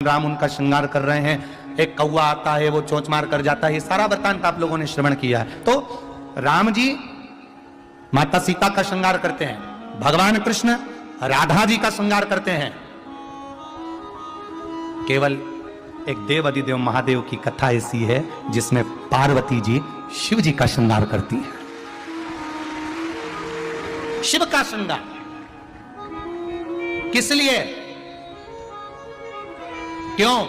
राम उनका श्रृंगार कर रहे हैं, एक कौवा आता है वो चोंच मार कर जाता है। ये सारा वृत्तांत आप लोगों ने श्रवण किया है। तो राम जी माता सीता का श्रृंगार करते हैं, भगवान कृष्ण राधा जी का श्रृंगार करते हैं। केवल एक देव अधिदेव महादेव की कथा ऐसी है जिसमें पार्वती जी शिव जी का श्रृंगार करती है। शिव का श्रृंगार किस लिए, क्यों?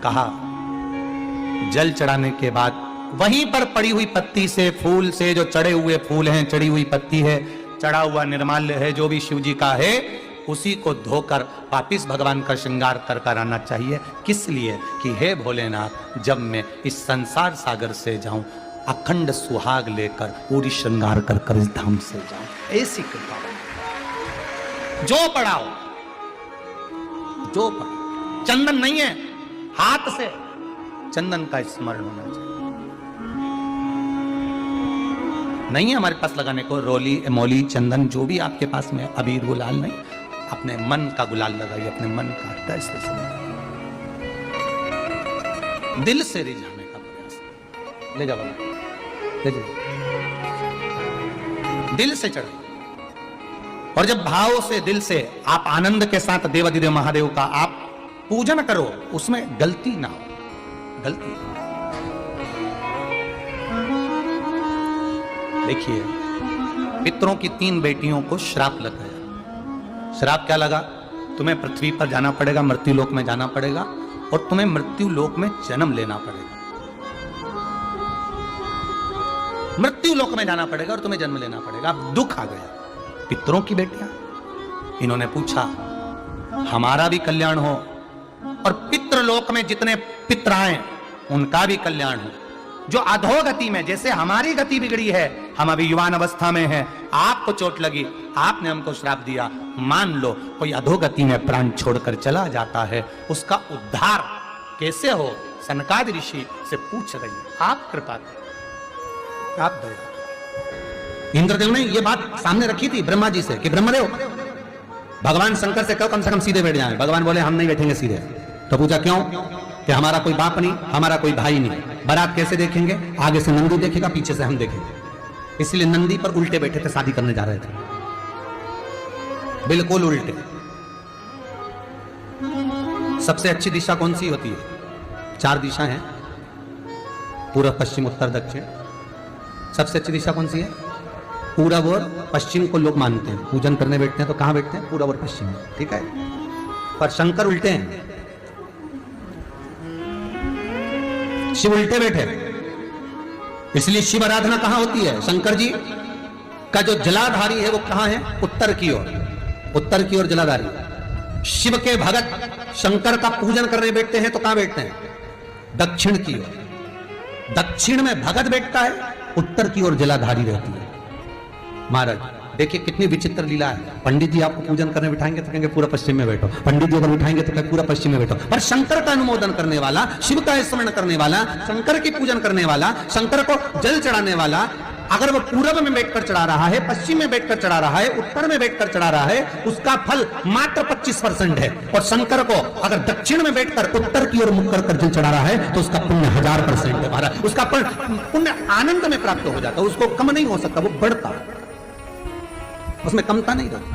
कहा जल चढ़ाने के बाद वहीं पर पड़ी हुई पत्ती से, फूल से, जो चढ़े हुए फूल हैं, चढ़ी हुई पत्ती है, चढ़ा हुआ निर्माल्य है, जो भी शिव जी का है, उसी को धोकर वापिस भगवान का श्रृंगार कर कर आना चाहिए। किस लिए? कि हे भोलेनाथ, जब मैं इस संसार सागर से जाऊं, अखंड सुहाग लेकर पूरी श्रृंगार कर कर इस धाम से जाऊं। ऐसी कृपा जो पढ़ाओ, जो पढ़ाओ, चंदन नहीं है, हाथ से चंदन का स्मरण होना चाहिए। नहीं है हमारे पास लगाने को रोली, मोली, चंदन, जो भी आपके पास में, अबीर, गुलाल नहीं, अपने मन का गुलाल लगाइए, अपने मन का हृदय से दिल से रिझाने का प्रयास। ले जाओ, ले जाओ, दिल से चढ़ाइए। और जब भाव से, दिल से आप आनंद के साथ देवाधिदेव महादेव का आप पूजन करो, उसमें गलती ना हो, गलती। देखिए, पितरों की 3 बेटियों को श्राप लग गया। श्राप क्या लगा? तुम्हें पृथ्वी पर जाना पड़ेगा, मृत्यु लोक में जाना पड़ेगा, और तुम्हें मृत्यु लोक में जन्म लेना पड़ेगा। मृत्यु लोक में जाना पड़ेगा और तुम्हें जन्म लेना पड़ेगा। अब दुख आ गया। पितरों की बेटियां, इन्होंने पूछा हमारा भी कल्याण हो और पितृलोक में जितने पितर आए उनका भी कल्याण हो। जो अधोगति में, जैसे हमारी गति बिगड़ी है, हम अभी युवान अवस्था में हैं, आपको चोट लगी, आपने हमको श्राप दिया, मान लो कोई अधोगति में प्राण छोड़कर चला जाता है, उसका उद्धार कैसे हो? सनकादि ऋषि से पूछ रही है, आप कृपा करें, आप दया। इंद्रदेव ने ये बात सामने रखी थी ब्रह्मा जी से कि ब्रह्मदेव, भगवान शंकर से कहो कम से कम सीधे बैठ जाए। भगवान बोले हम नहीं बैठेंगे सीधे। तो पूछा क्यों? कि हमारा कोई बाप नहीं, हमारा कोई भाई नहीं, बारात कैसे देखेंगे? आगे से नंदी देखेगा, पीछे से हम देखेंगे। इसलिए नंदी पर उल्टे बैठे थे, शादी करने जा रहे थे, बिल्कुल उल्टे। सबसे अच्छी दिशा कौन सी होती है? 4 दिशा हैं, पूर्व, पश्चिम, उत्तर, दक्षिण। सबसे अच्छी दिशा कौन सी है? पूरब और पश्चिम को लोग मानते हैं। पूजन करने बैठते हैं तो कहां बैठते हैं? पूरब और पश्चिम में, ठीक है। पर शंकर उल्टे हैं, शिव उल्टे बैठे। इसलिए शिव आराधना कहां होती है? शंकर जी का जो जलाधारी है वो कहां है? उत्तर की ओर, उत्तर की ओर जलाधारी। शिव के भगत शंकर का पूजन करने बैठते हैं तो कहां बैठते हैं? दक्षिण की ओर। दक्षिण में भगत बैठता है, उत्तर की ओर जलाधारी रहती है। महाराज देखिए कितनी विचित्र लीला है। पंडित जी आपको पूजन करने बिठाएंगे तो कहेंगे पूरा पश्चिम में बैठो, पंडित जी अगर बिठाएंगे तो कहेंगे पूरा पश्चिम में बैठो। पर शंकर का अनुमोदन करने वाला, शिव का स्मरण करने वाला, शंकर की पूजन करने वाला, शंकर को जल चढ़ाने वाला, अगर वो पूरब में बैठकर चढ़ा रहा है, पश्चिम में बैठकर चढ़ा रहा है, उत्तर में बैठकर चढ़ा रहा है, उसका फल मात्र 25% है। और शंकर को अगर दक्षिण में बैठकर उत्तर की ओर मुख कर जल चढ़ा रहा है तो उसका पुण्य 1000% है। महाराज उसका पुण्य आनंद में प्राप्त हो जाता है, उसको कम नहीं हो सकता, वो बढ़ता, उसमें कमता नहीं रहता।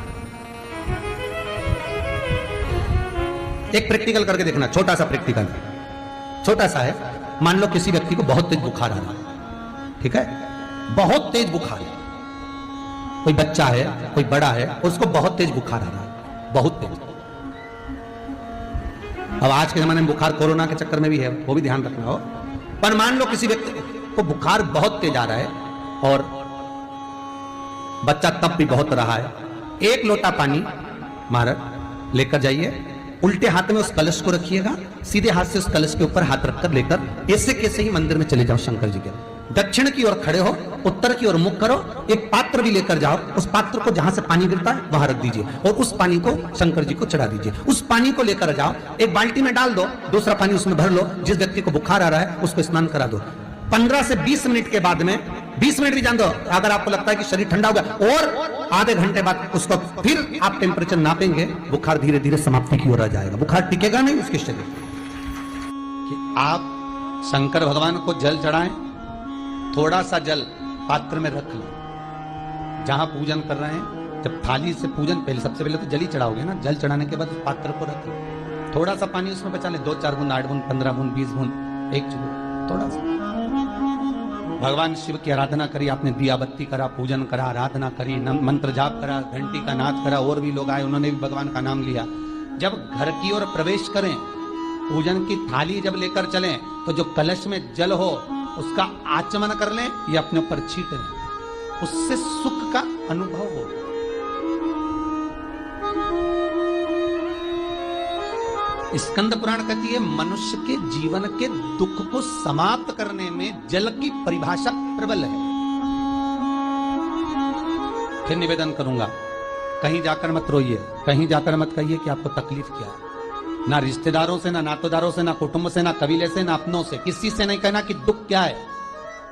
एक प्रैक्टिकल करके देखना, छोटा सा प्रैक्टिकल, छोटा सा है। मान लो किसी व्यक्ति को बहुत तेज बुखार आ रहा है, ठीक है, बहुत तेज बुखार है। कोई बच्चा है, कोई बड़ा है, उसको बहुत तेज बुखार आ रहा है, बहुत तेज। अब आज के जमाने में बुखार कोरोना के चक्कर में भी है, वो भी ध्यान रखना हो। पर मान लो किसी व्यक्ति को बुखार बहुत तेज आ रहा है और बच्चा तब भी बहुत रहा है। 1 लोटा पानी महाराज लेकर जाइए, उल्टे हाथ में उस कलश को रखिएगा, सीधे हाथ से उस कलश के ऊपर हाथ रखकर लेकर ऐसे कैसे ही मंदिर में चले जाओ शंकर जी के। दक्षिण की ओर खड़े हो, उत्तर की ओर मुख करो, एक पात्र भी लेकर जाओ, उस पात्र को जहां से पानी गिरता है वहां रख दीजिए और उस पानी को शंकर जी को चढ़ा दीजिए। उस पानी को लेकर जाओ, एक बाल्टी में डाल दो, दूसरा पानी उसमें भर लो, जिस व्यक्ति को बुखार आ रहा है उसको स्नान करा दो। 15 से 20 मिनट के बाद में, 20 मिनट भी जान दो, अगर आपको लगता है कि शरीर ठंडा हो गया, और आधे घंटे बाद उसको फिर आप टेम्परेचर नापेंगे, बुखार धीरे धीरे समाप्ति की ओर आ जाएगा, बुखार टिकेगा नहीं उसके शरीर। कि आप शंकर भगवान को जल चढ़ाएं, थोड़ा सा जल पात्र में रख लें, जहां पूजन कर रहे हैं, जब थाली से पूजन, पहले सबसे पहले तो जल ही चढ़ाओगे ना, जल चढ़ाने के बाद उस पात्र को रख लें, थोड़ा सा पानी उसमें बचा लें, 2-4 बूंद, 8 बूंद, 15 बूंद, 20 बूंद, 1 चुटकी, थोड़ा सा भगवान शिव की आराधना करी, आपने दिया बत्ती करा, पूजन करा, आराधना करी, मंत्र जाप करा, घंटी का नाद करा, और भी लोग आए, उन्होंने भी भगवान का नाम लिया। जब घर की ओर प्रवेश करें, पूजन की थाली जब लेकर चलें, तो जो कलश में जल हो उसका आचमन कर लें या अपने ऊपर छीट लें, उससे सुख का अनुभव हो। स्कंद पुराण कहती है मनुष्य के जीवन के दुख को समाप्त करने में जल की परिभाषा प्रबल है। फिर निवेदन करूंगा, कहीं जाकर मत रोइए, कहीं जाकर मत कहिए कि आपको तकलीफ क्या है, ना रिश्तेदारों से, ना नातेदारों से, ना कुटुंब से, ना कबीले से, ना अपनों से, किसी से नहीं कहना कि दुख क्या है।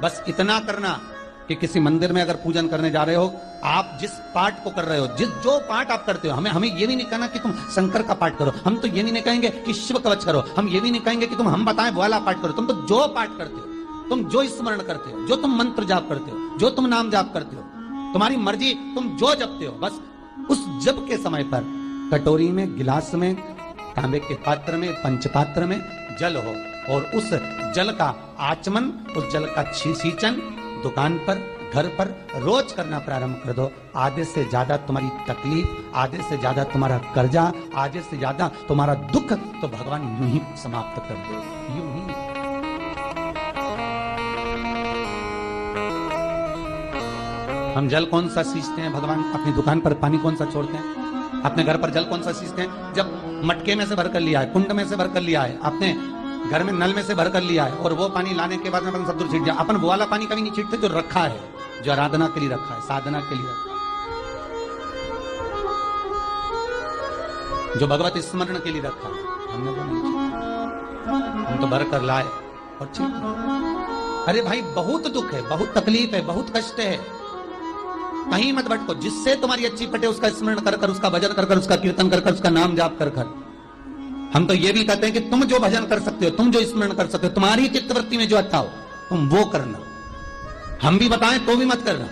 बस इतना करना कि किसी मंदिर में अगर पूजन करने जा रहे हो, आप जिस पाठ को कर रहे हो, जो पाठ आप करते हो, हमें ये भी नहीं कहना कि तुम शंकर का पाठ करो, हम तो ये भी नहीं कहेंगे कि शिव कवच करो, हम ये भी नहीं कहेंगे कि तुम हम बताएं वाला पाठ करो। तुम तो जो पाठ करते हो, तुम जो स्मरण करते हो, जो तुम मंत्र जाप करते हो, जो तुम नाम जाप करते हो, तुम्हारी मर्जी, तुम जो जपते हो, बस उस जप के समय पर कटोरी में, गिलास में, तांबे के पात्र में, पंचपात्र में जल हो, और उस जल का आचमन, उस जल का सींचन दुकान पर, घर पर रोज करना प्रारंभ कर दो। आधे से ज्यादा तुम्हारी तकलीफ, आधे से ज्यादा तुम्हारा कर्जा, आधे से ज्यादा तुम्हारा दुख तो भगवान यूं ही समाप्त कर दे, यूं ही। हम जल कौन सा सींचते हैं भगवान, अपनी दुकान पर पानी कौन सा छोड़ते हैं, अपने घर पर जल कौन सा सींचते हैं, जब मटके में से भर कर लिया है, कुंड में से भर कर लिया है, आपने घर में नल में से भर कर लिया है, और वो पानी लाने के बाद में अपन सब दूर छीट दिया। अपन वो वाला पानी कभी नहीं छीटते जो रखा है, जो आराधना के लिए रखा है, साधना के लिए रखा है, जो भगवत स्मरण के लिए रखा है, हमने वो नहीं छीटा, हम तो भर कर लाए और छीट। अरे भाई बहुत दुख है, बहुत तकलीफ है, बहुत कष्ट है, कहीं मत भटको, जिससे तुम्हारी अच्छी पटे उसका स्मरण कर कर, उसका भजन कर कर, उसका कीर्तन कर कर, उसका नाम जाप कर कर। हम तो ये भी कहते हैं कि तुम जो भजन कर सकते हो, तुम जो स्मरण कर सकते हो, तुम्हारी चित्तवृत्ति में जो अच्छा हो तुम वो करना, हम भी बताएं तो भी मत करना,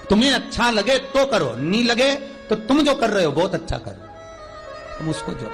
तुम्हें अच्छा लगे तो करो, नहीं लगे तो तुम जो कर रहे हो बहुत अच्छा करो, तुम उसको जो